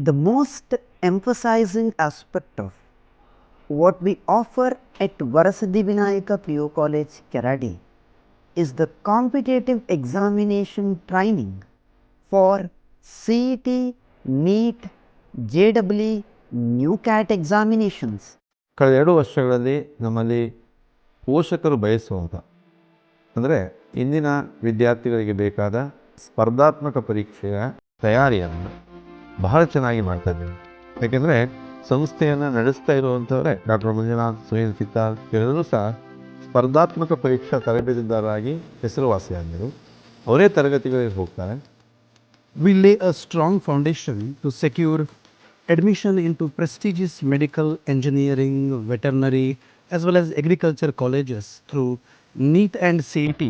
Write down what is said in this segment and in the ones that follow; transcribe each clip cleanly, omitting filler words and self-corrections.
The most emphasizing aspect of what we offer at Varasiddhi Vinayaka PU College, Keradi, is the competitive examination training for CET, NEET, JEE, NEWCAT examinations. ಕಳೆದ 2 ವರ್ಷಗಳಲ್ಲಿ ನಮ್ಮಲ್ಲಿ ಪೋಷಕರು ಬಯಸುವಂಥ ಅಂದರೆ ಇಂದಿನ ವಿದ್ಯಾರ್ಥಿಗಳಿಗೆ ಬೇಕಾದ ಸ್ಪರ್ಧಾತ್ಮಕ ಪರೀಕ್ಷೆಯ ತಯಾರಿಯನ್ನು ಬಹಳ ಚೆನ್ನಾಗಿ ಮಾಡ್ತಾ ಇದ್ದೀವಿ. ಯಾಕೆಂದರೆ ಸಂಸ್ಥೆಯನ್ನು ನಡೆಸ್ತಾ ಇರುವಂಥವರೇ ಡಾಕ್ಟರ್ ಮಂಜುನಾಥ್, ಸುನೀಲ್ ಸಿತ್ತಾರ್ ಎಲ್ಲರೂ ಸಹ ಸ್ಪರ್ಧಾತ್ಮಕ ಪರೀಕ್ಷಾ ತರಬೇತಿದಾರರಾಗಿ ಹೆಸರುವಾಸಿಯಾಗಿದ್ದರು. ಅವರೇ ತರಗತಿಗಳಿಗೆ ಹೋಗ್ತಾರೆ. We lay a strong foundation to secure admission into prestigious medical, engineering, veterinary, as well as agriculture colleges through NEET and CET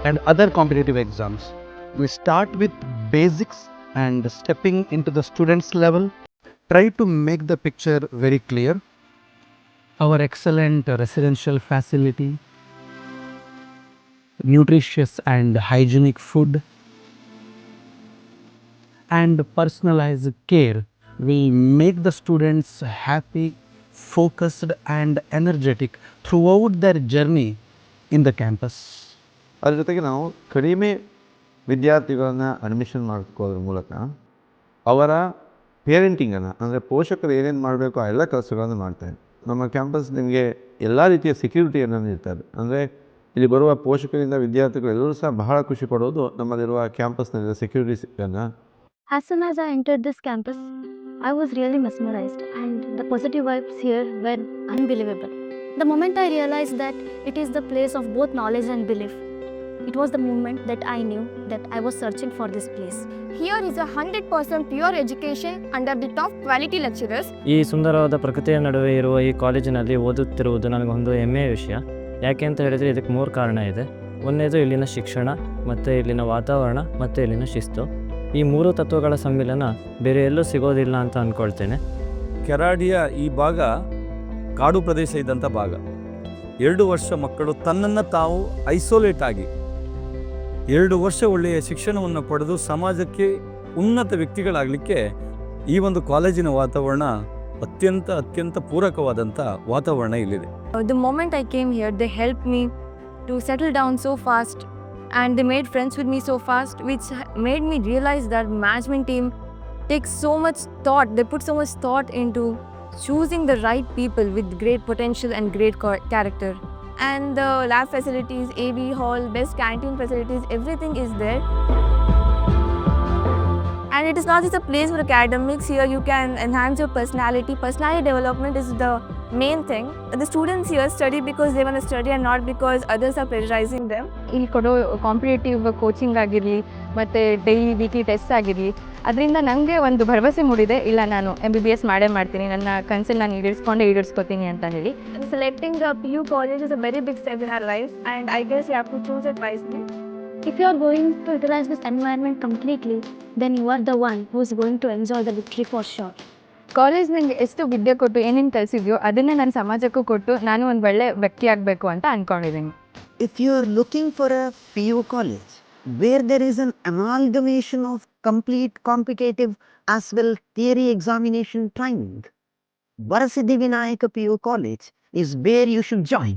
and other competitive exams. We start with basics and stepping into the students' level, try to make the picture very clear. Our excellent residential facility, nutritious and hygienic food, and personalized care will make the students happy, focused, and energetic throughout their journey in the campus. ಅದ್ರ ಜೊತೆಗೆ ನಾವು ಕಡಿಮೆ ವಿದ್ಯಾರ್ಥಿಗಳನ್ನು admission ಮಾಡ್ಕೋದ್ರ ಮೂಲಕ ಅವರ ಪೇರೆಂಟಿಂಗನ್ನು ಅಂದರೆ ಪೋಷಕರು ಏನೇನು ಮಾಡಬೇಕು ಆ ಎಲ್ಲ ಕೆಲಸಗಳನ್ನು ಮಾಡ್ತಾರೆ. ನಮ್ಮ ಕ್ಯಾಂಪಸ್ ನಿಮಗೆ ಎಲ್ಲ ರೀತಿಯ ಸೆಕ್ಯೂರಿಟಿಯನ್ನು ನೀಡ್ತಾರೆ. ಅಂದರೆ ಇಲ್ಲಿ ಬರುವ ಪೋಷಕರಿಂದ ವಿದ್ಯಾರ್ಥಿಗಳು ಎಲ್ಲರೂ ಸಹ ಬಹಳ ಖುಷಿ ಪಡೋದು ನಮ್ಮಲ್ಲಿರುವ ಕ್ಯಾಂಪಸ್ನಲ್ಲಿರುವ ಸೆಕ್ಯೂರಿಟಿಯನ್ನು. As soon as I entered this campus, I was really mesmerized, and the positive vibes here were unbelievable. The moment I realized that it is the place of both knowledge and belief, it was the moment that I knew that I was searching for this place. Here is a 100% pure education under the top quality lecturers. ಈ ಸುಂದರವಾದ ಪ್ರಕೃತಿಯ ನಡುವೆ ಇರುವ ಈ ಕಾಲೇಜಿನಲ್ಲಿ ಓದುತ್ತಿರುವುದು ನನಗೊಂದು ಹೆಮ್ಮೆಯ ವಿಷಯ. ಯಾಕೆ ಅಂತ ಹೇಳಿದರೆ ಇದಕ್ಕೆ 3 ಕಾರಣ ಇದೆ. ಒಂದನೇದು ಇಲ್ಲಿನ ಶಿಕ್ಷಣ, ಮತ್ತು ಇಲ್ಲಿನ ವಾತಾವರಣ, ಮತ್ತು ಇಲ್ಲಿನ ಶಿಸ್ತು. ಈ 3 ತತ್ವಗಳ ಸಮ್ಮಿಲನ ಬೇರೆ ಎಲ್ಲೂ ಸಿಗೋದಿಲ್ಲ ಅಂತ ಅಂದ್ಕೊಳ್ತೇನೆ. ಕೆರಾಡಿಯ ಈ ಭಾಗ ಕಾಡು ಪ್ರದೇಶ ಇದ್ದಂಥ ಭಾಗ. 2 ವರ್ಷ ಮಕ್ಕಳು ತನ್ನನ್ನು ತಾವು ಐಸೋಲೇಟ್ ಆಗಿ 2 ವರ್ಷ ಒಳ್ಳೆಯ ಶಿಕ್ಷಣವನ್ನು ಪಡೆದು ಸಮಾಜಕ್ಕೆ ಉನ್ನತ ವ್ಯಕ್ತಿಗಳಾಗಲಿಕ್ಕೆ ಈ ಒಂದು ಕಾಲೇಜಿನ ವಾತಾವರಣ ಅತ್ಯಂತ ಪೂರಕವಾದಂಥ ವಾತಾವರಣ ಇಲ್ಲಿದೆ. The moment I came here, they helped me to settle down so fast, and they made friends with me so fast, which made me realize that management team takes so much thought. They put so much thought into choosing the right people with great potential and great character. And the lab facilities, AV hall, best canteen facilities, everything is there. And it is not just a place for academics. Here you can enhance your personality. Personality development is the main thing. The students here study because they want to study and not because others are pressurizing them. ಇಲ್ಲಿ ಕೊಡೋ competitive coaching ಆಗಿರಲಿ ಮತ್ತು daily weekly test ಆಗಿರಲಿ, ಅದರಿಂದ ನನಗೆ ಒಂದು ಭರವಸೆ ಮೂಡಿದೆ, ಇಲ್ಲ ನಾನು MBBS ಮಾಡೇ ಮಾಡ್ತೀನಿ, ನನ್ನ ಕನಸನ್ನು ನಾನು ಈಡೇರಿಸ್ಕೋತೀನಿ ಅಂತ ಹೇಳಿ. Selecting a PU college is a very big step in our life, and I guess you have to choose it wisely. If you are going to utilize this environment completely, then you are the one who is going to enjoy the victory for sure. College ನನಗೆ ಎಷ್ಟು ವಿದ್ಯೆ ಕೊಟ್ಟು ಏನೇನು ಕಲಿಸಿದ್ಯೋ ಅದನ್ನೇ ನಾನು ಸಮಾಜಕ್ಕೂ ಕೊಟ್ಟು ನಾನು ಒಂದು ಒಳ್ಳೆ ವ್ಯಕ್ತಿ ಆಗಬೇಕು ಅಂತ ಅಂದ್ಕೊಂಡಿದ್ದೀನಿ. If you are looking for a PU college where there is an amalgamation of complete competitive as well theory examination training, Varasiddhi Vinayaka PU College is where you should join.